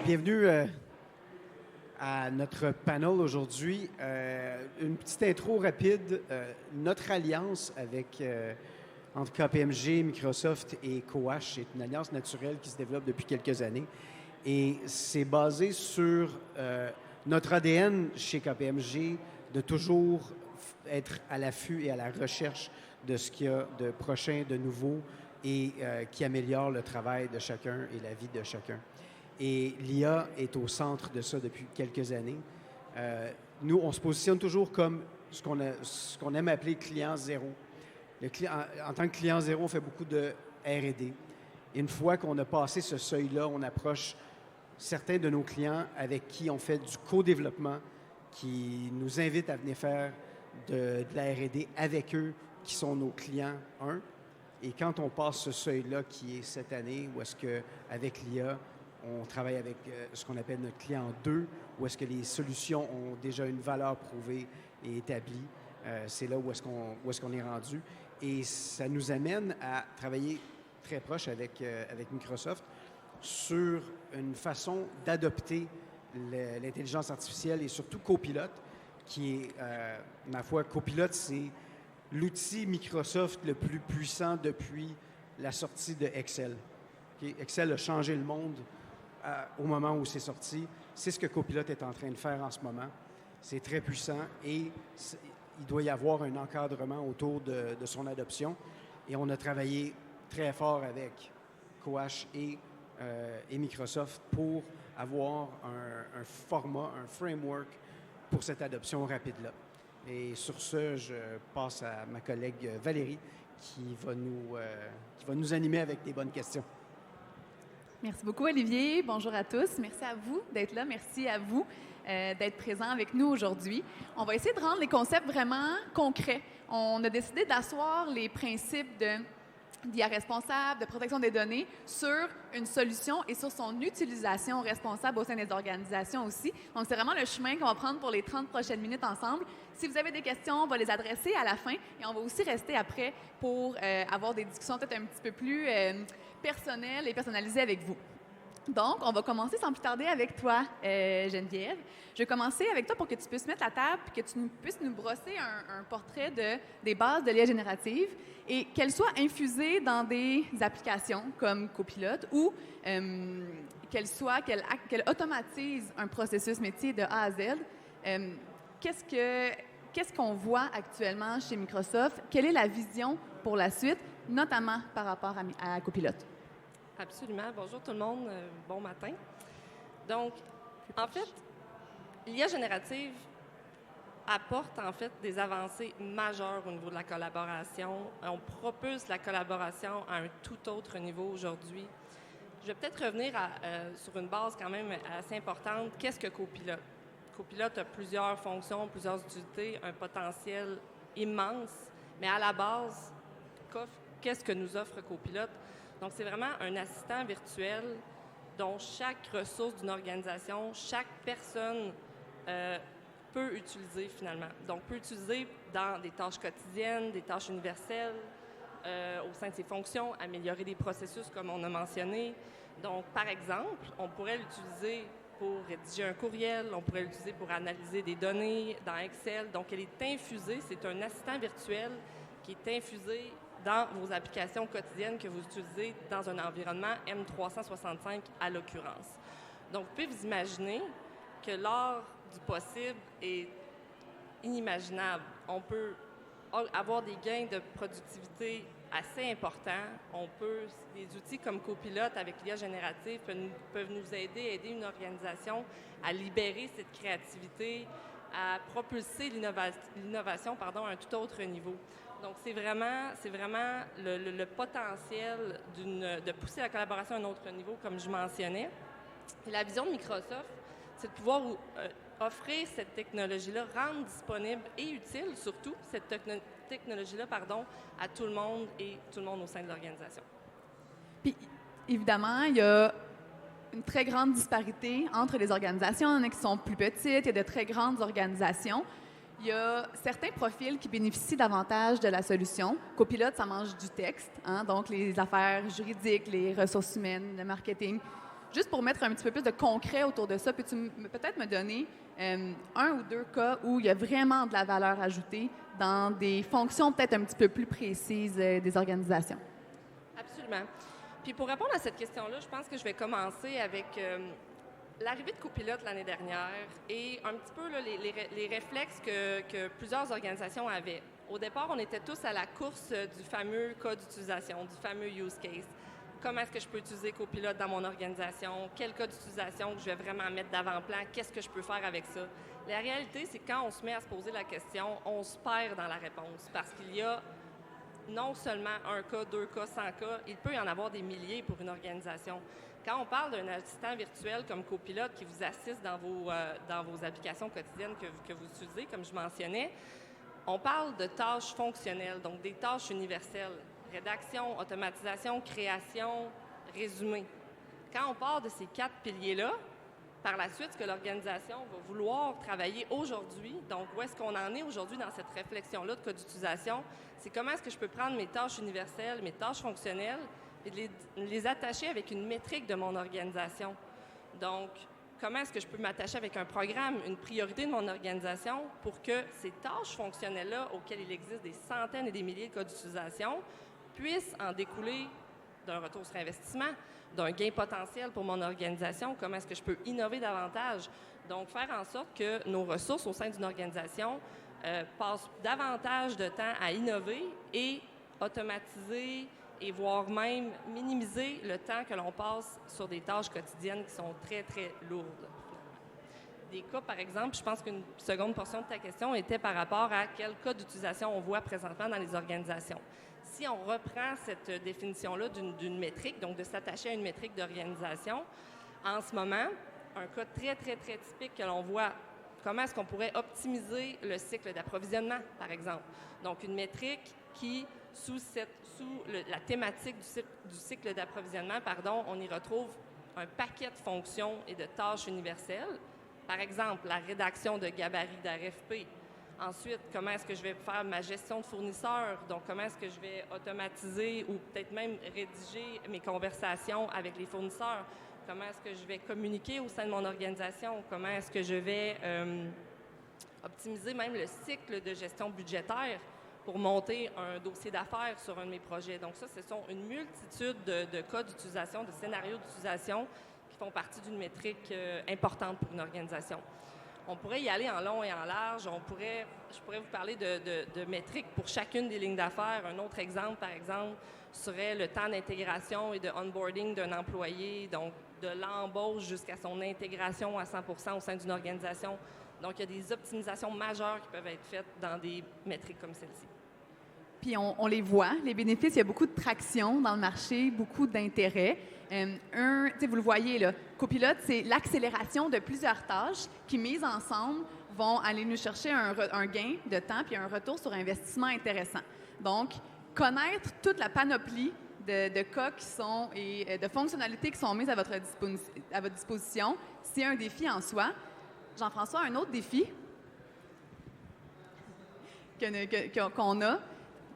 Bienvenue à notre panel aujourd'hui. Une petite intro rapide. Notre alliance entre KPMG, Microsoft et Coach est une alliance naturelle qui se développe depuis quelques années. Et c'est basé sur notre ADN chez KPMG de toujours être à l'affût et à la recherche de ce qu'il y a de prochain, de nouveau et qui améliore le travail de chacun et la vie de chacun. Et l'IA est au centre de ça depuis quelques années. Nous, on se positionne toujours comme ce qu'on aime appeler client zéro. En tant que client zéro, on fait beaucoup de R&D. Et une fois qu'on a passé ce seuil-là, on approche certains de nos clients avec qui on fait du co-développement, qui nous invitent à venir faire de la R&D avec eux, qui sont nos clients 1. Et quand on passe ce seuil-là, qui est cette année, où est-ce qu'avec l'IA, on travaille avec ce qu'on appelle notre client 2, où est-ce que les solutions ont déjà une valeur prouvée et établie. C'est là où est-ce qu'on est rendu. Et ça nous amène à travailler très proche avec Microsoft sur une façon d'adopter l'intelligence artificielle et surtout Copilot, qui est, ma foi, Copilot, c'est l'outil Microsoft le plus puissant depuis la sortie de Excel. Okay? Excel a changé le monde au moment où c'est sorti. C'est ce que Copilot est en train de faire en ce moment. C'est très puissant et il doit y avoir un encadrement autour de son adoption. Et on a travaillé très fort avec Coach et Microsoft pour avoir un format, un framework pour cette adoption rapide-là. Et sur ce, je passe à ma collègue Valérie qui va nous animer avec des bonnes questions. Merci beaucoup, Olivier. Bonjour à tous. Merci à vous d'être là. Merci à vous d'être présents avec nous aujourd'hui. On va essayer de rendre les concepts vraiment concrets. On a décidé d'asseoir les principes d'IA responsable, de protection des données sur une solution et sur son utilisation responsable au sein des organisations aussi. Donc, c'est vraiment le chemin qu'on va prendre pour les 30 prochaines minutes ensemble. Si vous avez des questions, on va les adresser à la fin et on va aussi rester après pour avoir des discussions peut-être un petit peu plus personnelles et personnalisées avec vous. Donc, on va commencer sans plus tarder avec toi, Geneviève. Je vais commencer avec toi pour que tu puisses mettre la table et que tu puisses nous brosser un portrait des bases de l'IA générative et qu'elle soit infusée dans des applications comme Copilot ou qu'elle automatise un processus métier de A à Z. Qu'est-ce qu'on voit actuellement chez Microsoft? Quelle est la vision pour la suite, notamment par rapport à Copilot? Absolument. Bonjour tout le monde. Bon matin. Donc, en fait, l'IA générative apporte en fait des avancées majeures au niveau de la collaboration. On propulse la collaboration à un tout autre niveau aujourd'hui. Je vais peut-être revenir sur une base quand même assez importante. Qu'est-ce que Copilot? Copilot a plusieurs fonctions, plusieurs utilités, un potentiel immense, mais à la base, qu'est-ce que nous offre Copilot? Donc, c'est vraiment un assistant virtuel dont chaque ressource d'une organisation, chaque personne peut utiliser finalement. Donc, peut utiliser dans des tâches quotidiennes, des tâches universelles, au sein de ses fonctions, améliorer des processus comme on a mentionné. Donc, par exemple, on pourrait l'utiliser pour rédiger un courriel, on pourrait l'utiliser pour analyser des données dans Excel. Donc, elle est infusée, c'est un assistant virtuel qui est infusé dans vos applications quotidiennes que vous utilisez dans un environnement M365 à l'occurrence. Donc, vous pouvez vous imaginer que l'art du possible est inimaginable. On peut avoir des gains de productivité assez importants. Des outils comme Copilot avec l'IA générative peuvent nous aider une organisation à libérer cette créativité, à propulser l'innovation à un tout autre niveau. Donc, c'est vraiment le potentiel de pousser la collaboration à un autre niveau, comme je mentionnais. Et la vision de Microsoft, c'est de pouvoir offrir cette technologie-là, rendre disponible et utile, surtout, cette technologie-là, à tout le monde et tout le monde au sein de l'organisation. Puis, évidemment, il y a une très grande disparité entre les organisations. Il y en a qui sont plus petites, il y a de très grandes organisations. Il y a certains profils qui bénéficient davantage de la solution. Copilot, ça mange du texte, hein, donc les affaires juridiques, les ressources humaines, le marketing. juste pour mettre un petit peu plus de concret autour de ça, peux-tu peut-être me donner un ou deux cas où il y a vraiment de la valeur ajoutée dans des fonctions peut-être un petit peu plus précises des organisations? Absolument. Puis pour répondre à cette question-là, je pense que je vais commencer avec l'arrivée de copilote l'année dernière et un petit peu là, les réflexes que plusieurs organisations avaient. Au départ, on était tous à la course du fameux cas d'utilisation, du fameux use case. Comment est-ce que je peux utiliser copilote dans mon organisation? Quel cas d'utilisation que je vais vraiment mettre d'avant-plan? Qu'est-ce que je peux faire avec ça? La réalité, c'est que quand on se met à se poser la question, on se perd dans la réponse parce qu'il y a non seulement un cas, 2 cas, 100 cas, il peut y en avoir des milliers pour une organisation. Quand on parle d'un assistant virtuel comme copilote qui vous assiste dans vos applications quotidiennes que vous utilisez, comme je mentionnais, on parle de tâches fonctionnelles, donc des tâches universelles. Rédaction, automatisation, création, résumé. Quand on part de ces 4 piliers-là, par la suite, ce que l'organisation va vouloir travailler aujourd'hui, donc où est-ce qu'on en est aujourd'hui dans cette réflexion-là de cas d'utilisation, c'est comment est-ce que je peux prendre mes tâches universelles, mes tâches fonctionnelles et de les attacher avec une métrique de mon organisation. Donc, comment est-ce que je peux m'attacher avec un programme, une priorité de mon organisation pour que ces tâches fonctionnelles-là, auxquelles il existe des centaines et des milliers de cas d'utilisation, puissent en découler d'un retour sur investissement, d'un gain potentiel pour mon organisation, comment est-ce que je peux innover davantage. Donc, faire en sorte que nos ressources au sein d'une organisation passent davantage de temps à innover et automatiser et voire même minimiser le temps que l'on passe sur des tâches quotidiennes qui sont très, très lourdes. Des cas, par exemple, je pense qu'une seconde portion de ta question était par rapport à quel cas d'utilisation on voit présentement dans les organisations. Si on reprend cette définition-là d'une métrique, donc de s'attacher à une métrique d'organisation, en ce moment, un cas très, très, très typique que l'on voit, comment est-ce qu'on pourrait optimiser le cycle d'approvisionnement, par exemple. Donc, une métrique qui, sous la thématique du cycle d'approvisionnement, on y retrouve un paquet de fonctions et de tâches universelles. Par exemple, la rédaction de gabarits d'RFP. Ensuite, comment est-ce que je vais faire ma gestion de fournisseurs? Donc, comment est-ce que je vais automatiser ou peut-être même rédiger mes conversations avec les fournisseurs? Comment est-ce que je vais communiquer au sein de mon organisation? Comment est-ce que je vais optimiser même le cycle de gestion budgétaire pour monter un dossier d'affaires sur un de mes projets? Donc ça, ce sont une multitude de cas d'utilisation, de scénarios d'utilisation qui font partie d'une métrique importante pour une organisation. On pourrait y aller en long et en large. Je pourrais vous parler de métriques pour chacune des lignes d'affaires. Un autre exemple, par exemple, serait le temps d'intégration et de onboarding d'un employé, donc de l'embauche jusqu'à son intégration à 100% au sein d'une organisation. Donc, il y a des optimisations majeures qui peuvent être faites dans des métriques comme celle-ci. Puis on les voit, les bénéfices, il y a beaucoup de traction dans le marché, beaucoup d'intérêt. Vous le voyez, là, copilote, c'est l'accélération de plusieurs tâches qui, mises ensemble, vont aller nous chercher un gain de temps puis un retour sur investissement intéressant. Donc, connaître toute la panoplie de cas qui sont et de fonctionnalités qui sont mises à votre disposition, c'est un défi en soi. Jean-François, un autre défi qu'on a,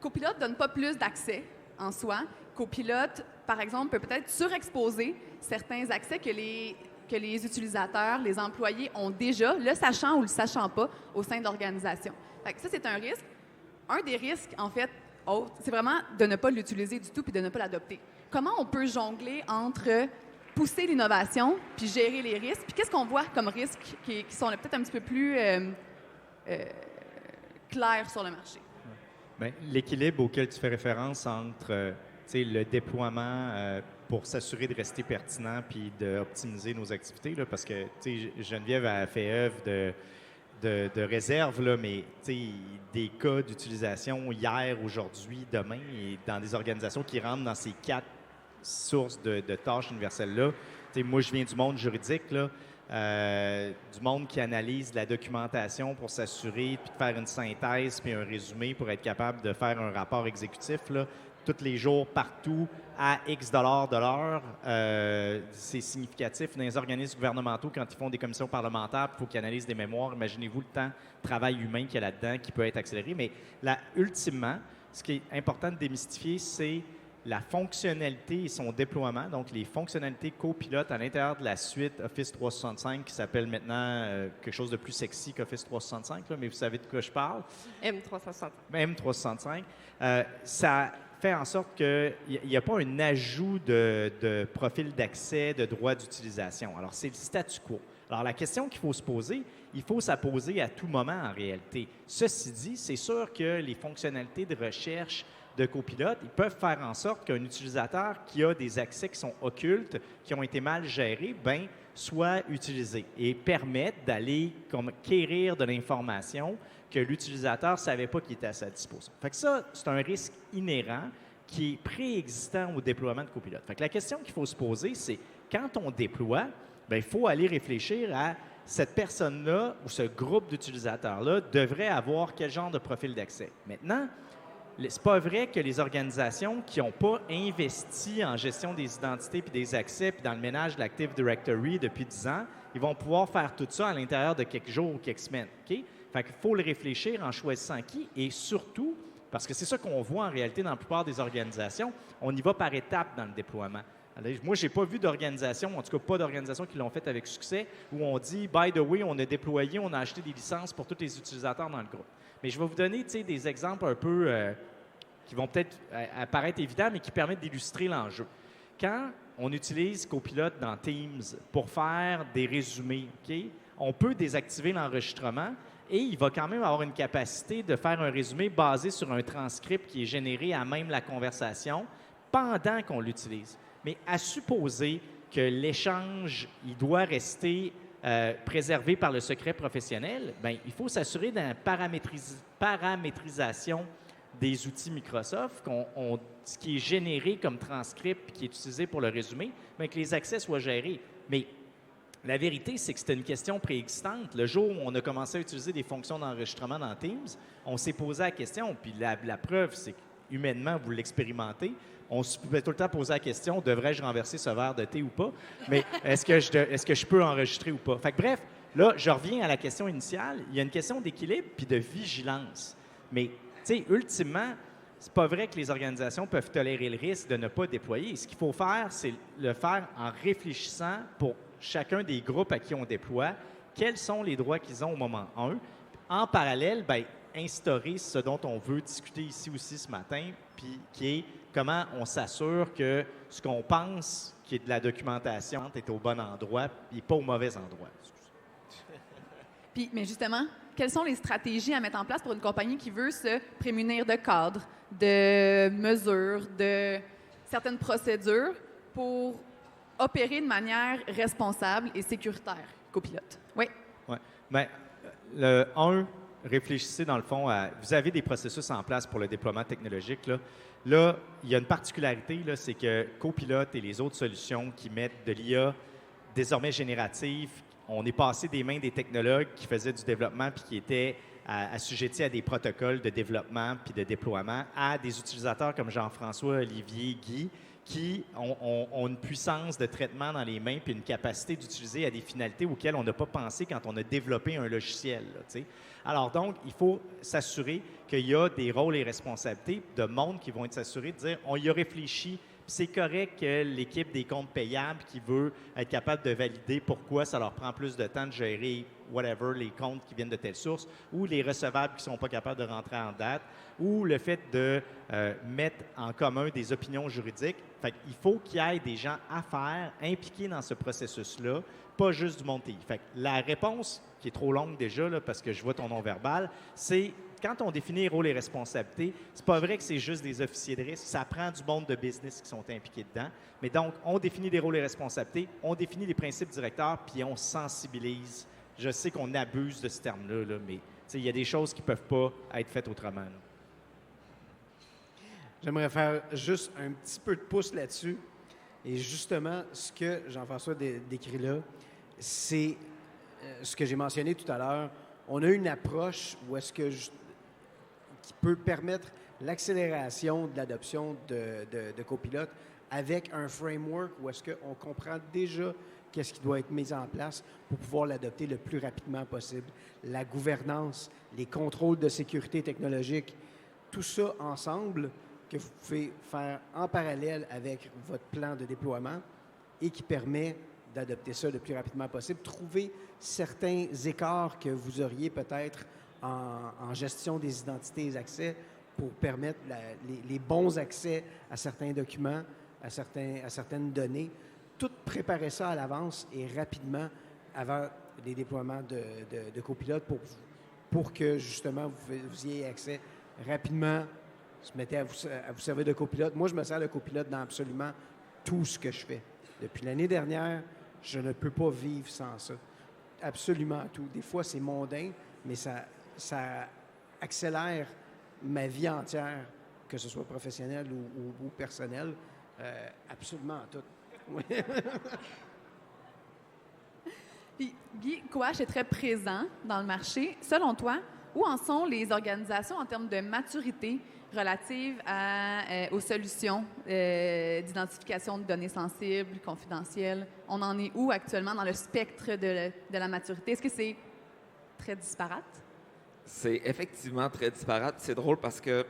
Copilote ne donne pas plus d'accès en soi. Copilote, par exemple, peut peut-être surexposer certains accès que les utilisateurs, les employés ont déjà, le sachant ou le sachant pas, au sein de l'organisation. Ça, c'est un risque. Un des risques, en fait, c'est vraiment de ne pas l'utiliser du tout puis de ne pas l'adopter. Comment on peut jongler entre pousser l'innovation puis gérer les risques? Puis qu'est-ce qu'on voit comme risques qui sont peut-être un petit peu plus clairs sur le marché? Bien, l'équilibre auquel tu fais référence entre le déploiement pour s'assurer de rester pertinent puis d'optimiser nos activités, là, parce que Geneviève a fait œuvre de réserve, là, mais des cas d'utilisation hier, aujourd'hui, demain, et dans des organisations qui rentrent dans ces 4 sources de tâches universelles-là. Moi, je viens du monde juridique, là, du monde qui analyse la documentation pour s'assurer, puis de faire une synthèse, puis un résumé pour être capable de faire un rapport exécutif, là, tous les jours, partout, à X dollars de l'heure. C'est significatif. Dans les organismes gouvernementaux, quand ils font des commissions parlementaires, il faut qu'ils analysent des mémoires. Imaginez-vous le temps de travail humain qu'il y a là-dedans qui peut être accéléré. Mais là, ultimement, ce qui est important de démystifier, c'est la fonctionnalité et son déploiement, donc les fonctionnalités copilotes à l'intérieur de la suite Office 365 qui s'appelle maintenant quelque chose de plus sexy qu'Office 365, là, mais vous savez de quoi je parle. M365. M365, ça fait en sorte qu'il n'y a pas un ajout de profil d'accès, de droit d'utilisation. Alors, c'est le statu quo. Alors, la question qu'il faut se poser, il faut se la poser à tout moment en réalité. Ceci dit, c'est sûr que les fonctionnalités de recherche de copilote, ils peuvent faire en sorte qu'un utilisateur qui a des accès qui sont occultes, qui ont été mal gérés, ben, soit utilisé et permettent d'aller comme quérir de l'information que l'utilisateur ne savait pas qu'il était à sa disposition. Fait que ça, c'est un risque inhérent qui est préexistant au déploiement de copilote. Fait que la question qu'il faut se poser, c'est quand on déploie, bien, il faut aller réfléchir à cette personne-là ou ce groupe d'utilisateurs-là devrait avoir quel genre de profil d'accès. Maintenant, c'est pas vrai que les organisations qui n'ont pas investi en gestion des identités puis des accès puis dans le ménage de l'Active Directory depuis 10 ans, ils vont pouvoir faire tout ça à l'intérieur de quelques jours ou quelques semaines. OK? Fait qu'il faut le réfléchir en choisissant qui et surtout, parce que c'est ça qu'on voit en réalité dans la plupart des organisations, on y va par étapes dans le déploiement. Alors, moi, je n'ai pas vu d'organisation, en tout cas pas d'organisation qui l'ont fait avec succès, où on dit, by the way, on a déployé, on a acheté des licences pour tous les utilisateurs dans le groupe. Mais je vais vous donner des exemples un peu qui vont peut-être apparaître évidents, mais qui permettent d'illustrer l'enjeu. Quand on utilise Copilot dans Teams pour faire des résumés, okay, on peut désactiver l'enregistrement et il va quand même avoir une capacité de faire un résumé basé sur un transcript qui est généré à même la conversation pendant qu'on l'utilise. Mais à supposer que l'échange, il doit rester préservé par le secret professionnel, bien, il faut s'assurer d'une paramétrisation des outils Microsoft, ce qui est généré comme transcript et qui est utilisé pour le résumé, bien, que les accès soient gérés. Mais la vérité, c'est que c'était une question préexistante. Le jour où on a commencé à utiliser des fonctions d'enregistrement dans Teams, on s'est posé la question, puis la preuve, c'est qu'humainement, vous l'expérimentez, on se pouvait tout le temps poser la question, devrais-je renverser ce verre de thé ou pas? Mais est-ce que je peux enregistrer ou pas? Fait que bref, là, je reviens à la question initiale. Il y a une question d'équilibre puis de vigilance. Mais, tu sais, ultimement, c'est pas vrai que les organisations peuvent tolérer le risque de ne pas déployer. Ce qu'il faut faire, c'est le faire en réfléchissant pour chacun des groupes à qui on déploie, quels sont les droits qu'ils ont au moment 1. En parallèle, bien, instaurer ce dont on veut discuter ici aussi ce matin, puis qui est comment on s'assure que ce qu'on pense qui est de la documentation est au bon endroit et pas au mauvais endroit. Puis, mais justement, quelles sont les stratégies à mettre en place pour une compagnie qui veut se prémunir de cadres, de mesures, de certaines procédures pour opérer de manière responsable et sécuritaire, copilote? Oui. Oui. Bien, réfléchissez dans le fond à... Vous avez des processus en place pour le déploiement technologique. Là, il y a une particularité, là, c'est que Copilot et les autres solutions qui mettent de l'IA désormais générative, on est passé des mains des technologues qui faisaient du développement puis qui étaient assujettis à des protocoles de développement puis de déploiement à des utilisateurs comme Jean-François, Olivier, Guy, qui ont une puissance de traitement dans les mains puis une capacité d'utiliser à des finalités auxquelles on n'a pas pensé quand on a développé un logiciel. Là, alors donc, il faut s'assurer qu'il y a des rôles et responsabilités de monde qui vont être s'assurer de dire on y a réfléchi. C'est correct que l'équipe des comptes payables qui veut être capable de valider pourquoi ça leur prend plus de temps de gérer whatever, les comptes qui viennent de telle source, ou les recevables qui ne sont pas capables de rentrer en date, ou le fait de mettre en commun des opinions juridiques. Fait qu'il faut qu'il y ait des gens à faire, impliqués dans ce processus-là, pas juste du monde TI. Fait que la réponse, qui est trop longue déjà, là, parce que je vois ton non-verbal, c'est quand on définit les rôles et responsabilités, c'est pas vrai que c'est juste des officiers de risque. Ça prend du monde de business qui sont impliqués dedans. Mais donc, on définit des rôles et responsabilités, on définit les principes directeurs, puis on sensibilise. Je sais qu'on abuse de ce terme-là, là, mais il y a des choses qui ne peuvent pas être faites autrement. Là. J'aimerais faire juste un petit peu de pouce là-dessus. Et justement, ce que Jean-François décrit là, c'est ce que j'ai mentionné tout à l'heure. On a une approche où est-ce que qui peut permettre l'accélération de l'adoption de copilotes avec un framework où est-ce qu'on comprend déjà qu'est-ce qui doit être mis en place pour pouvoir l'adopter le plus rapidement possible. La gouvernance, les contrôles de sécurité technologique, tout ça ensemble que vous pouvez faire en parallèle avec votre plan de déploiement et qui permet d'adopter ça le plus rapidement possible. Trouver certains écarts que vous auriez peut-être en gestion des identités et des accès pour permettre les bons accès à certains documents, à certaines données. Tout préparer ça à l'avance et rapidement avant les déploiements de copilotes pour que, justement, vous ayez accès rapidement. Se mettez à vous servir de copilote. Moi, je me sers de copilote dans absolument tout ce que je fais. Depuis l'année dernière, je ne peux pas vivre sans ça. Absolument tout. Des fois, c'est mondain, mais ça accélère ma vie entière, que ce soit professionnelle ou personnelle. Absolument tout. Oui. Puis, Guy, Coach est très présent dans le marché. Selon toi, où en sont les organisations en termes de maturité relative aux solutions d'identification de données sensibles, confidentielles? On en est où actuellement dans le spectre de la maturité? Est-ce que c'est très disparate? C'est effectivement très disparate. C'est drôle parce que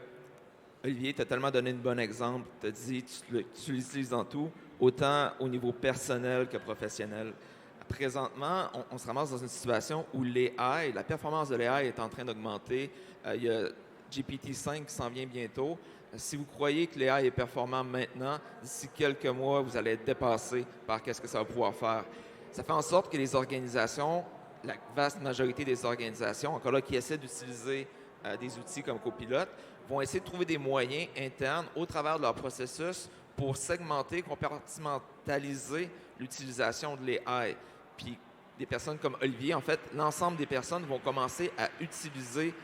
Olivier t'a tellement donné un bon exemple. Tu as dit tu l'utilises dans tout, autant au niveau personnel que professionnel. Présentement, on se ramasse dans une situation où l'AI, la performance de l'AI est en train d'augmenter. Il y a GPT-5 qui s'en vient bientôt. Si vous croyez que l'AI est performant maintenant, d'ici quelques mois, vous allez être dépassé par qu'est-ce que ça va pouvoir faire. Ça fait en sorte que les organisations, la vaste majorité des organisations, encore là, qui essaient d'utiliser des outils comme Copilote, vont essayer de trouver des moyens internes au travers de leur processus pour segmenter, compartimentaliser l'utilisation de l'AI. Puis des personnes comme Olivier, en fait, l'ensemble des personnes vont commencer à utiliser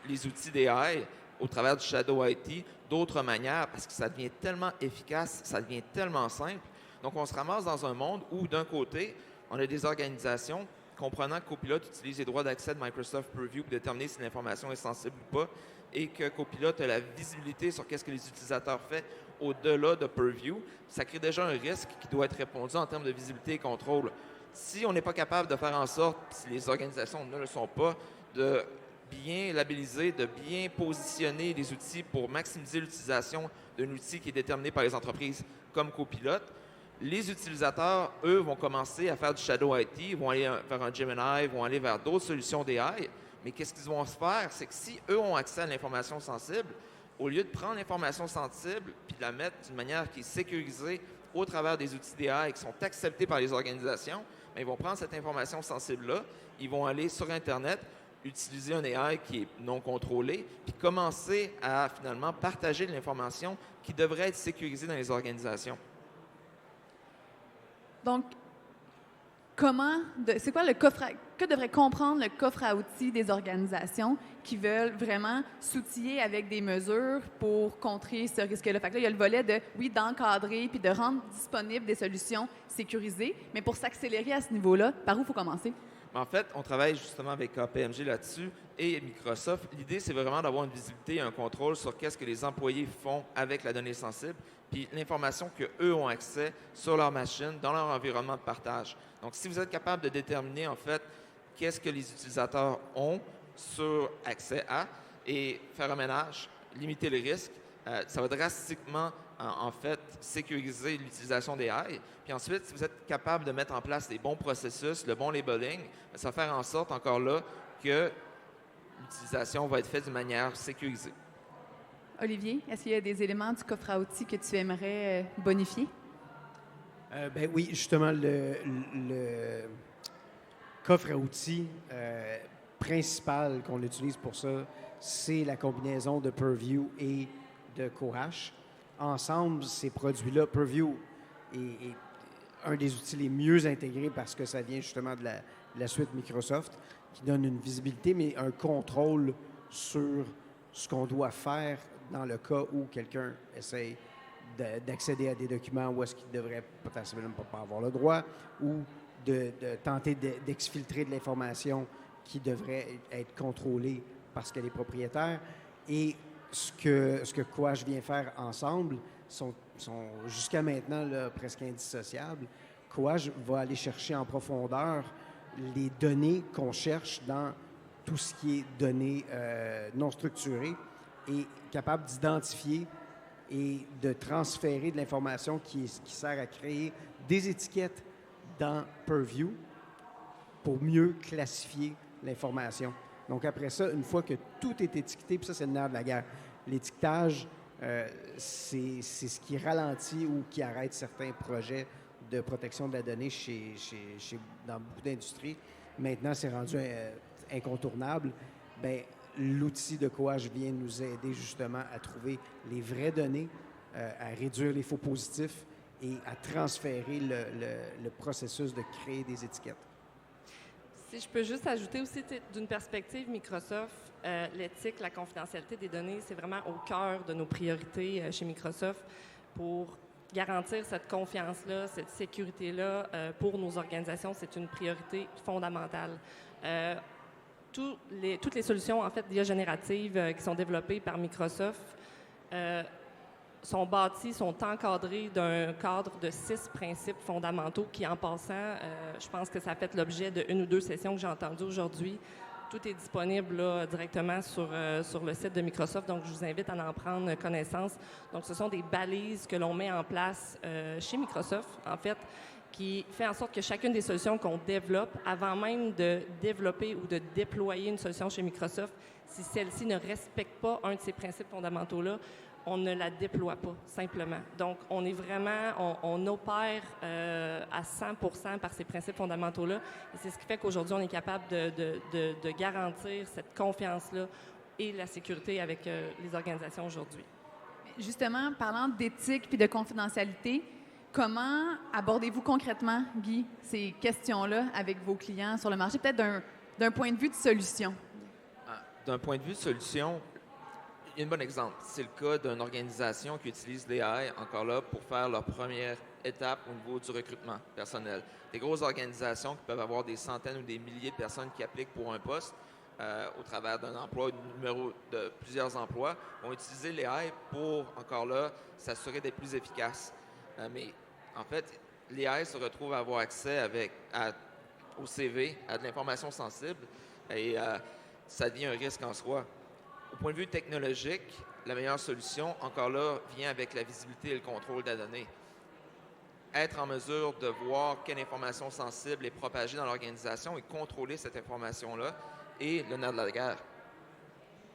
les outils d'AI au travers du Shadow IT d'autres manières parce que ça devient tellement efficace, ça devient tellement simple. Donc, on se ramasse dans un monde où, d'un côté, on a des organisations comprenant que Copilote utilise les droits d'accès de Microsoft Purview pour déterminer si l'information est sensible ou pas et que Copilote a la visibilité sur qu'est-ce que les utilisateurs font au-delà de Purview. Ça crée déjà un risque qui doit être répondu en termes de visibilité et contrôle. Si on n'est pas capable de faire en sorte, si les organisations ne le sont pas, de bien labelliser, de bien positionner les outils pour maximiser l'utilisation d'un outil qui est déterminé par les entreprises comme Copilote, les utilisateurs, eux, vont commencer à faire du Shadow IT, vont aller vers un Gemini, vont aller vers d'autres solutions d'AI. Mais qu'est-ce qu'ils vont se faire? C'est que si eux ont accès à l'information sensible, au lieu de prendre l'information sensible puis de la mettre d'une manière qui est sécurisée au travers des outils d'AI qui sont acceptés par les organisations, bien, ils vont prendre cette information sensible-là, ils vont aller sur Internet, utiliser un AI qui est non contrôlé, puis commencer à finalement partager de l'information qui devrait être sécurisée dans les organisations. Donc, c'est quoi que devrait comprendre le coffre à outils des organisations qui veulent vraiment s'outiller avec des mesures pour contrer ce risque-là? Fait que là, il y a le volet d'encadrer puis de rendre disponibles des solutions sécurisées, mais pour s'accélérer à ce niveau-là, par où il faut commencer? En fait, on travaille justement avec KPMG là-dessus et Microsoft. L'idée, c'est vraiment d'avoir une visibilité et un contrôle sur qu'est-ce que les employés font avec la donnée sensible, puis l'information qu'eux ont accès sur leur machine, dans leur environnement de partage. Donc, si vous êtes capable de déterminer, en fait, qu'est-ce que les utilisateurs ont sur accès à et faire un ménage, limiter les risques, ça va drastiquement, en fait, sécuriser l'utilisation des AI. Puis ensuite, si vous êtes capable de mettre en place les bons processus, le bon labeling, ça va faire en sorte, encore là, que l'utilisation va être faite d'une manière sécurisée. Olivier, est-ce qu'il y a des éléments du coffre à outils que tu aimerais bonifier? Ben oui, justement, le coffre à outils principal qu'on utilise pour ça, c'est la combinaison de Purview et de Cohash. Ensemble, ces produits-là, Purview est un des outils les mieux intégrés parce que ça vient justement de la suite Microsoft qui donne une visibilité, mais un contrôle sur ce qu'on doit faire dans le cas où quelqu'un essaie d'accéder à des documents où est-ce qu'il devrait potentiellement pas avoir le droit ou de tenter d'exfiltrer de l'information qui devrait être contrôlée parce qu'elle est propriétaire. Et ce que Coach vient faire ensemble sont jusqu'à maintenant là, presque indissociables. Coach va aller chercher en profondeur les données qu'on cherche dans tout ce qui est données non structurées et capable d'identifier et de transférer de l'information qui sert à créer des étiquettes dans Purview pour mieux classifier l'information. Donc, après ça, une fois que tout est étiqueté, puis ça, c'est le nerf de la guerre. L'étiquetage, c'est ce qui ralentit ou qui arrête certains projets de protection de la donnée dans beaucoup d'industries. Maintenant, c'est rendu incontournable. Bien, l'outil de Coach vient nous aider justement à trouver les vraies données, à réduire les faux positifs et à transférer le processus de créer des étiquettes. Si je peux juste ajouter aussi, d'une perspective Microsoft, l'éthique, la confidentialité des données, c'est vraiment au cœur de nos priorités chez Microsoft pour garantir cette confiance-là, cette sécurité-là pour nos organisations. C'est une priorité fondamentale. Toutes les solutions, en fait, d'IA générative qui sont développées par Microsoft sont bâties, sont encadrées d'un cadre de 6 principes fondamentaux qui, en passant, je pense que ça a fait l'objet de 1 ou 2 sessions que j'ai entendues aujourd'hui. Tout est disponible là, directement sur le site de Microsoft, donc je vous invite à en prendre connaissance. Donc, ce sont des balises que l'on met en place chez Microsoft, en fait, qui fait en sorte que chacune des solutions qu'on développe, avant même de développer ou de déployer une solution chez Microsoft, si celle-ci ne respecte pas un de ces principes fondamentaux-là, on ne la déploie pas, simplement. Donc, on est vraiment, on opère à 100% par ces principes fondamentaux-là. Et c'est ce qui fait qu'aujourd'hui, on est capable de garantir cette confiance-là et la sécurité avec les organisations aujourd'hui. Justement, parlant d'éthique puis de confidentialité, comment abordez-vous concrètement, Guy, ces questions-là avec vos clients sur le marché, peut-être d'un point de vue de solution? D'un point de vue de solution, il y a un bon exemple. C'est le cas d'une organisation qui utilise l'AI, encore là, pour faire leur première étape au niveau du recrutement personnel. Des grosses organisations qui peuvent avoir des centaines ou des milliers de personnes qui appliquent pour un poste au travers d'un emploi, un numéro de plusieurs emplois, vont utiliser l'AI pour, encore là, s'assurer d'être plus efficaces. Mais en fait, l'AI se retrouve à avoir accès au CV, à de l'information sensible, et ça devient un risque en soi. Au point de vue technologique, la meilleure solution, encore là, vient avec la visibilité et le contrôle de la donnée. Être en mesure de voir quelle information sensible est propagée dans l'organisation et contrôler cette information-là est le nerf de la guerre.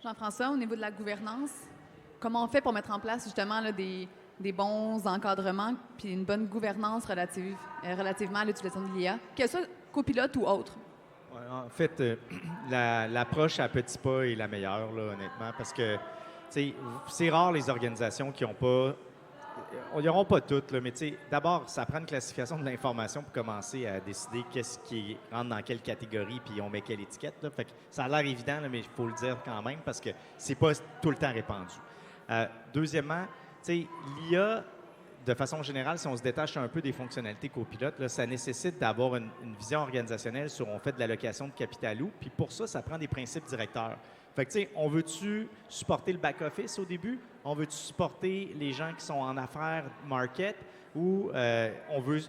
Jean-François, au niveau de la gouvernance, comment on fait pour mettre en place justement là, des bons encadrements puis une bonne gouvernance relativement à l'utilisation de l'IA, qu'elle soit copilote ou autre? En fait, l'approche à petits pas est la meilleure, là, honnêtement, parce que c'est rare les organisations qui n'ont pas... Ils n'auront pas toutes, là, mais d'abord, ça prend une classification de l'information pour commencer à décider qu'est-ce qui rentre dans quelle catégorie, puis on met quelle étiquette. Là. Fait que ça a l'air évident, là, mais il faut le dire quand même, parce que c'est pas tout le temps répandu. Deuxièmement, l'IA... De façon générale, si on se détache un peu des fonctionnalités copilotes, là, ça nécessite d'avoir une vision organisationnelle sur on fait de l'allocation de capital où. Puis pour ça, ça prend des principes directeurs. Fait que, tu sais, on veut-tu supporter le back-office au début? On veut-tu supporter les gens qui sont en affaires market? Ou on veut,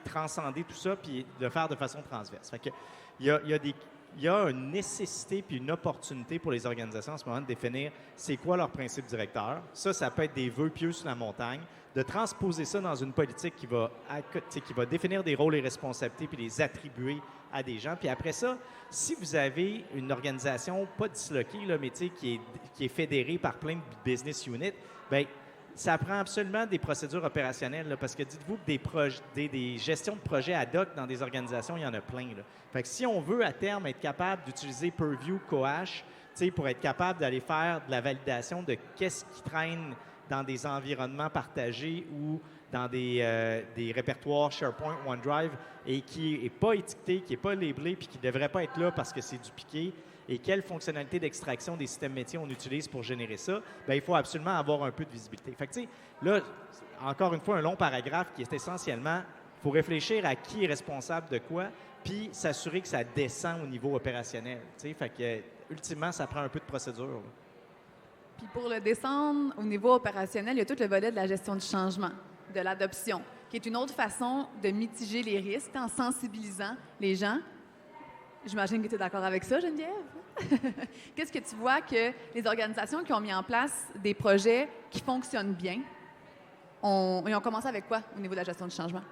transcender tout ça puis le faire de façon transverse? Fait que, il y a une nécessité puis une opportunité pour les organisations en ce moment de définir c'est quoi leurs principes directeurs. Ça peut être des vœux pieux sur la montagne, de transposer ça dans une politique qui va définir des rôles et responsabilités puis les attribuer à des gens. Puis après ça, si vous avez une organisation pas disloquée, là, mais qui est fédérée par plein de business units, bien, ça prend absolument des procédures opérationnelles, là, parce que dites-vous que des gestions de projets ad hoc dans des organisations, il y en a plein. Là. Fait que si on veut à terme être capable d'utiliser Purview, Coach, pour être capable d'aller faire de la validation de qu'est-ce qui traîne dans des environnements partagés ou dans des répertoires SharePoint, OneDrive et qui n'est pas étiqueté, qui n'est pas labelé puis qui ne devrait pas être là parce que c'est du piqué et quelle fonctionnalité d'extraction des systèmes métiers on utilise pour générer ça, bien, il faut absolument avoir un peu de visibilité. Fait que, tu sais, là, encore une fois, un long paragraphe qui est essentiellement, il faut réfléchir à qui est responsable de quoi puis s'assurer que ça descend au niveau opérationnel. Tu sais, fait que, ultimement, ça prend un peu de procédure. Là. Puis pour le descendre au niveau opérationnel, il y a tout le volet de la gestion du changement, de l'adoption, qui est une autre façon de mitiger les risques en sensibilisant les gens J'imagine que tu es d'accord avec ça, Geneviève. Qu'est-ce que tu vois que les organisations qui ont mis en place des projets qui fonctionnent bien, ils ont commencé avec quoi au niveau de la gestion du changement?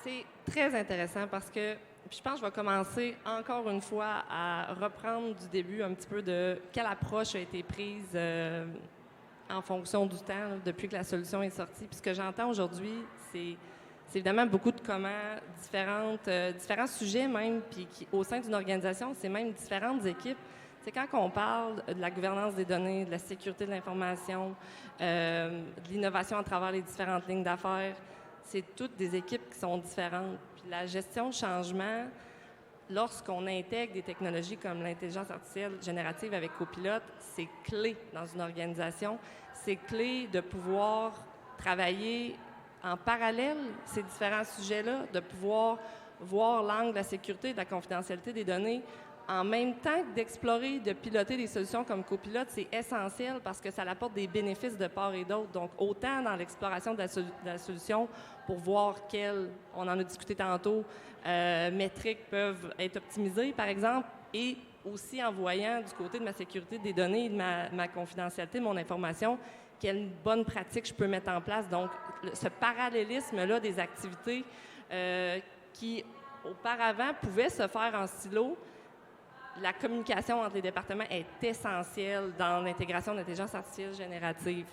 C'est très intéressant parce que, puis je pense que je vais commencer encore une fois à reprendre du début un petit peu de quelle approche a été prise en fonction du temps là, depuis que la solution est sortie. Puis ce que j'entends aujourd'hui, c'est évidemment beaucoup de comment différents sujets même, puis au sein d'une organisation, c'est même différentes équipes. C'est quand on parle de la gouvernance des données, de la sécurité de l'information, de l'innovation à travers les différentes lignes d'affaires, c'est toutes des équipes qui sont différentes. Puis la gestion de changement, lorsqu'on intègre des technologies comme l'intelligence artificielle générative avec Copilote, c'est clé dans une organisation. C'est clé de pouvoir travailler en parallèle ces différents sujets-là, de pouvoir voir l'angle de la sécurité, de la confidentialité des données, en même temps que d'explorer, de piloter des solutions comme Copilote, c'est essentiel parce que ça apporte des bénéfices de part et d'autre. Donc, autant dans l'exploration de la solution pour voir quelles, on en a discuté tantôt, métriques peuvent être optimisées, par exemple, et aussi en voyant du côté de ma sécurité des données, de ma confidentialité, de mon information, quelle bonne pratique je peux mettre en place. Donc, ce parallélisme-là des activités qui, auparavant, pouvaient se faire en silo, la communication entre les départements est essentielle dans l'intégration de l'intelligence artificielle générative.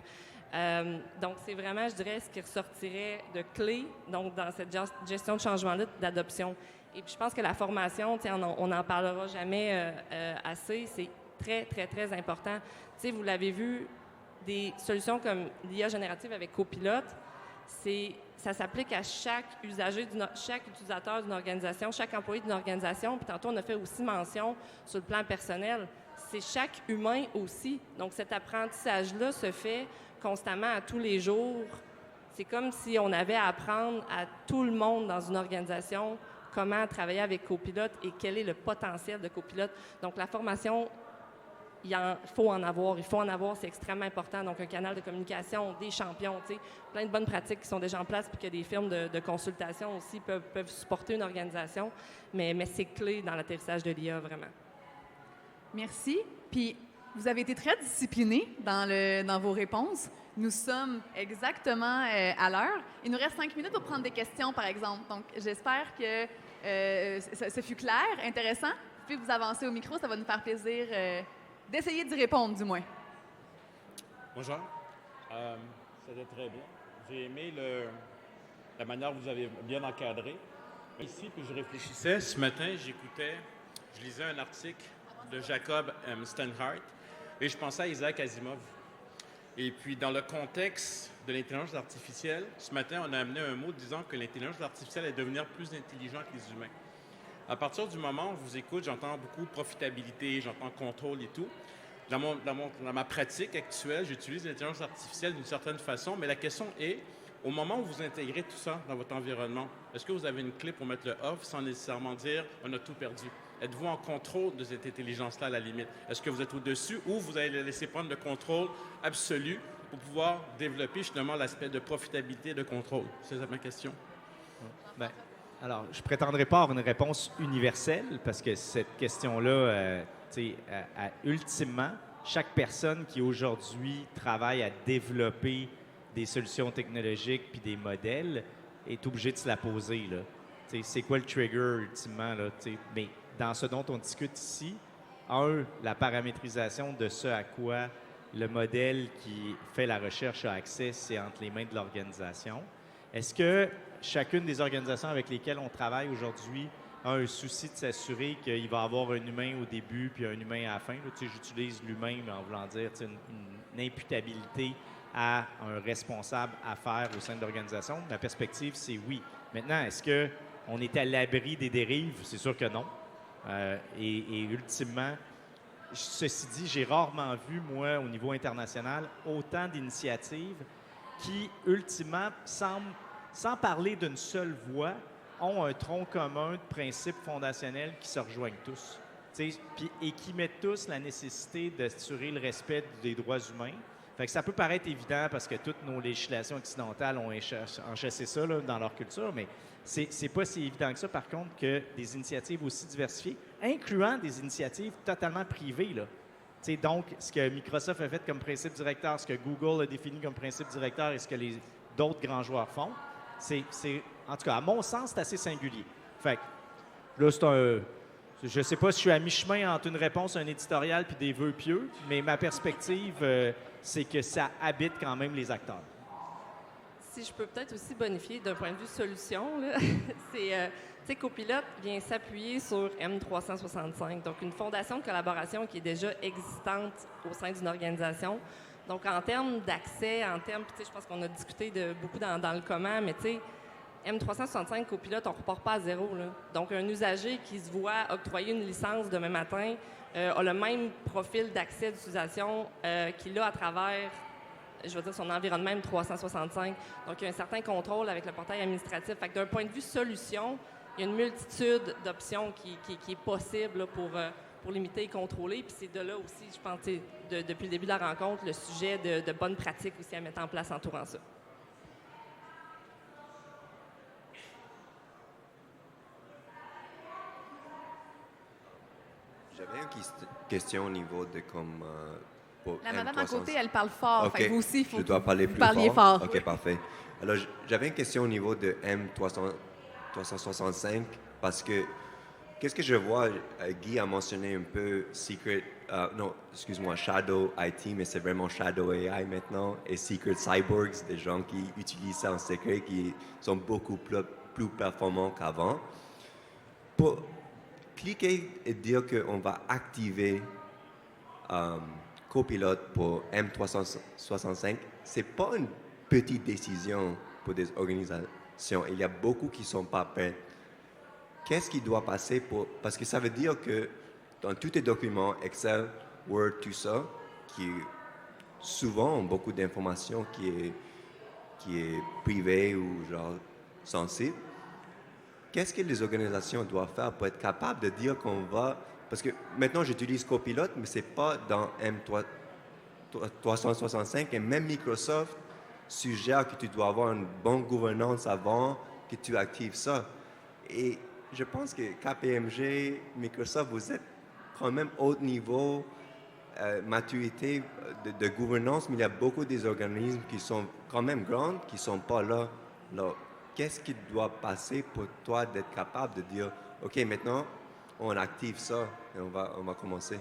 Donc, c'est vraiment, je dirais, ce qui ressortirait de clé donc, dans cette gestion de changement-là d'adoption. Et puis, je pense que la formation, on n'en parlera jamais assez, c'est très, très, très important. Tu sais, vous l'avez vu, des solutions comme l'IA générative avec Copilote, ça s'applique à chaque usager, chaque utilisateur d'une organisation, chaque employé d'une organisation. Puis tantôt, on a fait aussi mention sur le plan personnel. C'est chaque humain aussi. Donc, cet apprentissage-là se fait constamment à tous les jours. C'est comme si on avait à apprendre à tout le monde dans une organisation comment travailler avec Copilote et quel est le potentiel de Copilote. Donc, la formation, il faut en avoir, c'est extrêmement important. Donc, un canal de communication, des champions, tu sais, plein de bonnes pratiques qui sont déjà en place, puis que des firmes de consultation aussi peuvent supporter une organisation. Mais c'est clé dans l'atterrissage de l'IA, vraiment. Merci. Puis, vous avez été très disciplinés dans vos réponses. Nous sommes exactement à l'heure. Il nous reste 5 minutes pour prendre des questions, par exemple. Donc, j'espère que ça fut clair, intéressant. Vous pouvez vous avancer au micro, ça va nous faire plaisir d'essayer d'y répondre, du moins. Bonjour. C'était très bien. J'ai aimé la manière dont vous avez bien encadré. Ici, puis je réfléchissais. Ce matin, je lisais un article de Jacob M. Steinhardt et je pensais à Isaac Asimov. Et puis, dans le contexte de l'intelligence artificielle, ce matin, on a amené un mot disant que l'intelligence artificielle est devenir plus intelligente que les humains. À partir du moment où je vous écoute, j'entends beaucoup profitabilité, j'entends contrôle et tout. Dans ma pratique actuelle, j'utilise l'intelligence artificielle d'une certaine façon, mais la question est, au moment où vous intégrez tout ça dans votre environnement, est-ce que vous avez une clé pour mettre le off sans nécessairement dire « on a tout perdu ». Êtes-vous en contrôle de cette intelligence-là à la limite? Est-ce que vous êtes au-dessus ou vous allez laisser prendre le contrôle absolu pour pouvoir développer justement l'aspect de profitabilité et de contrôle? C'est ça ma question. Bien, alors, je ne prétendrai pas avoir une réponse universelle parce que cette question-là, ultimement, chaque personne qui aujourd'hui travaille à développer des solutions technologiques puis des modèles est obligée de se la poser. Là. C'est quoi le trigger ultimement? Là, mais dans ce dont on discute ici, la paramétrisation de ce à quoi le modèle qui fait la recherche a accès, c'est entre les mains de l'organisation. Est-ce que chacune des organisations avec lesquelles on travaille aujourd'hui a un souci de s'assurer qu'il va y avoir un humain au début puis un humain à la fin? Là, j'utilise l'humain, mais en voulant dire une imputabilité à un responsable à faire au sein de l'organisation. Ma perspective, c'est oui. Maintenant, est-ce qu'on est à l'abri des dérives? C'est sûr que non. Et ultimement, ceci dit, j'ai rarement vu, moi, au niveau international, autant d'initiatives qui, ultimement, semblent, sans parler d'une seule voix, ont un tronc commun de principes fondationnels qui se rejoignent tous. Et qui mettent tous la nécessité d'assurer le respect des droits humains, Fait que ça peut paraître évident parce que toutes nos législations occidentales ont enchâssé ça là, dans leur culture, mais c'est pas si évident que ça, par contre, que des initiatives aussi diversifiées, incluant des initiatives totalement privées, là. T'sais, donc, ce que Microsoft a fait comme principe directeur, ce que Google a défini comme principe directeur et ce que d'autres grands joueurs font, en tout cas, à mon sens, c'est assez singulier. Fait que là, je sais pas si je suis à mi-chemin entre une réponse à un éditorial puis des vœux pieux, mais ma perspective, c'est que ça habite quand même les acteurs. Si je peux peut-être aussi bonifier d'un point de vue solution, là, c'est, tu sais, Copilot vient s'appuyer sur M365, donc une fondation de collaboration qui est déjà existante au sein d'une organisation. Donc, en termes d'accès, tu sais, je pense qu'on a discuté de beaucoup dans le comment, mais tu sais, M365 Copilot, on ne repart pas à zéro, là. Donc, un usager qui se voit octroyer une licence demain matin a le même profil d'accès d'utilisation qu'il a à travers, je veux dire, son environnement M365. Donc, il y a un certain contrôle avec le portail administratif. Fait que d'un point de vue solution, il y a une multitude d'options qui est possible là, pour limiter et contrôler. Puis c'est de là aussi, je pense, depuis le début de la rencontre, le sujet de bonnes pratiques aussi à mettre en place entourant ça. J'avais une question au niveau de comme... pour La madame à M300. côté, elle parle fort. OK. Fait que vous aussi, il faut Je dois parler vous plus parliez fort. OK, parfait. Alors, j'avais une question au niveau de M365 parce que qu'est-ce que je vois, Guy a mentionné un peu Shadow IT, mais c'est vraiment Shadow AI maintenant, et Secret Cyborgs, des gens qui utilisent ça en secret, qui sont beaucoup plus performants qu'avant. Pour cliquer et dire qu'on va activer Copilot pour M365, c'est pas une petite décision pour des organisations. Il y a beaucoup qui ne sont pas prêts. Qu'est-ce qui doit passer parce que ça veut dire que dans tous tes documents, Excel, Word, tout ça, qui souvent ont beaucoup d'informations qui est privée ou genre sensible, qu'est-ce que les organisations doivent faire pour être capables de dire qu'on va... Parce que maintenant, j'utilise Copilot, mais ce n'est pas dans M365 et même Microsoft suggère que tu dois avoir une bonne gouvernance avant que tu actives ça. Et je pense que KPMG, Microsoft, vous êtes quand même haut niveau, maturité de gouvernance, mais il y a beaucoup des organismes qui sont quand même grands, qui ne sont pas là. Alors, qu'est-ce qui doit passer pour toi d'être capable de dire, OK, maintenant, on active ça et on va commencer?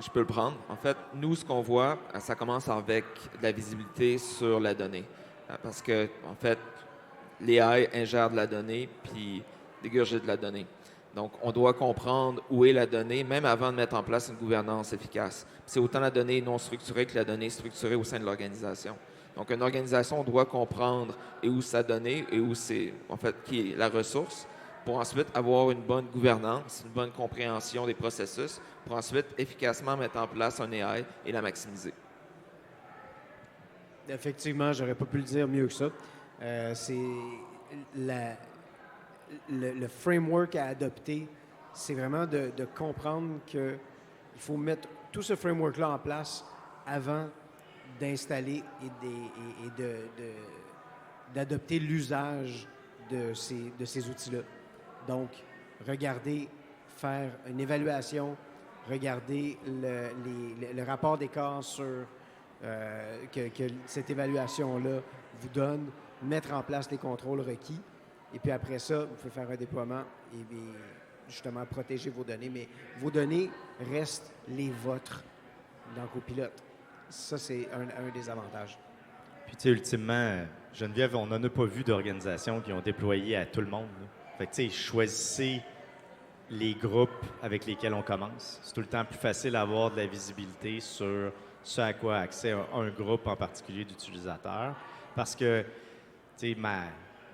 Je peux le prendre. En fait, nous, ce qu'on voit, ça commence avec de la visibilité sur la donnée. Parce que, en fait, l'AI ingère de la donnée puis dégurgite de la donnée. Donc, on doit comprendre où est la donnée, même avant de mettre en place une gouvernance efficace. C'est autant la donnée non structurée que la donnée structurée au sein de l'organisation. Donc, une organisation doit comprendre où sa donnée et où c'est, en fait, qui est la ressource, pour ensuite avoir une bonne gouvernance, une bonne compréhension des processus, pour ensuite efficacement mettre en place un AI et la maximiser. Effectivement, j'aurais pas pu le dire mieux que ça. C'est le framework à adopter, c'est vraiment de comprendre qu'il faut mettre tout ce framework-là en place avant d'installer et d'adopter l'usage de ces outils-là. Donc, regardez, faire une évaluation, regarder le rapport d'écart sur que cette évaluation-là vous donne, mettre en place les contrôles requis, et puis après ça, vous pouvez faire un déploiement et justement protéger vos données, mais vos données restent les vôtres dans Copilot. Ça, c'est un des avantages. Puis, tu sais, ultimement, Geneviève, on n'en a pas vu d'organisations qui ont déployé à tout le monde, là. Fait que, tu sais, choisissez les groupes avec lesquels on commence. C'est tout le temps plus facile d'avoir de la visibilité sur ce à quoi a accès un groupe en particulier d'utilisateurs. Parce que, tu sais,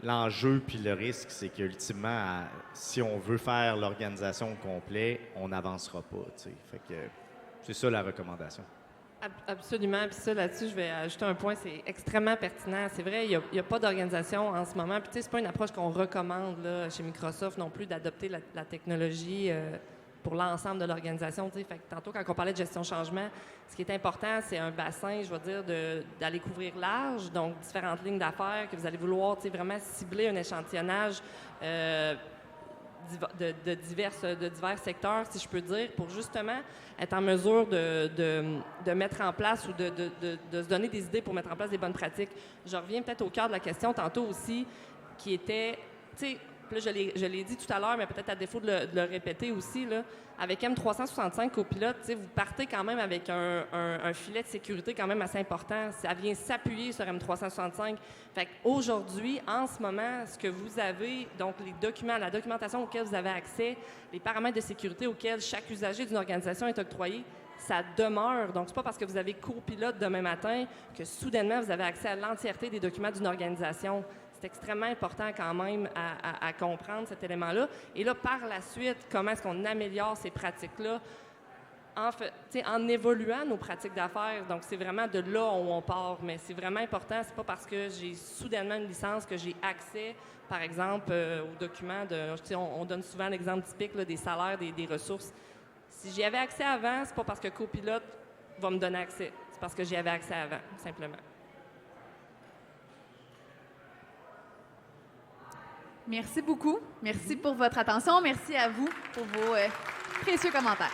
l'enjeu puis le risque, c'est qu'ultimement, si on veut faire l'organisation au complet, on n'avancera pas, tu sais. Fait que c'est ça la recommandation. Absolument. Puis ça, là-dessus, je vais ajouter un point, c'est extrêmement pertinent. C'est vrai, il n'y a pas d'organisation en ce moment. Puis tu sais, c'est pas une approche qu'on recommande là, chez Microsoft non plus d'adopter la technologie pour l'ensemble de l'organisation. Fait que tantôt, quand on parlait de gestion changement, ce qui est important, c'est un bassin, je vais dire, d'aller couvrir large, donc différentes lignes d'affaires, que vous allez vouloir vraiment cibler un échantillonnage de divers secteurs, si je peux dire, pour justement être en mesure de mettre en place ou de se donner des idées pour mettre en place des bonnes pratiques. Je reviens peut-être au cœur de la question tantôt aussi, qui était, tu sais, là, je l'ai dit tout à l'heure, mais peut-être à défaut de le répéter aussi, là, avec M365 Copilote, vous partez quand même avec un filet de sécurité quand même assez important. Ça vient s'appuyer sur M365. Fait qu'aujourd'hui, en ce moment, ce que vous avez, donc les documents, la documentation auquel vous avez accès, les paramètres de sécurité auxquels chaque usager d'une organisation est octroyé, ça demeure. Donc, c'est pas parce que vous avez Copilote demain matin que soudainement, vous avez accès à l'entièreté des documents d'une organisation. C'est extrêmement important quand même à comprendre cet élément-là. Et là, par la suite, comment est-ce qu'on améliore ces pratiques-là en évoluant nos pratiques d'affaires. Donc, c'est vraiment de là où on part. Mais c'est vraiment important. C'est pas parce que j'ai soudainement une licence que j'ai accès, par exemple, aux documents. On donne souvent l'exemple typique là, des salaires, des ressources. Si j'y avais accès avant, c'est pas parce que Copilote va me donner accès. C'est parce que j'y avais accès avant, simplement. Merci beaucoup. Merci pour votre attention. Merci à vous pour vos précieux commentaires.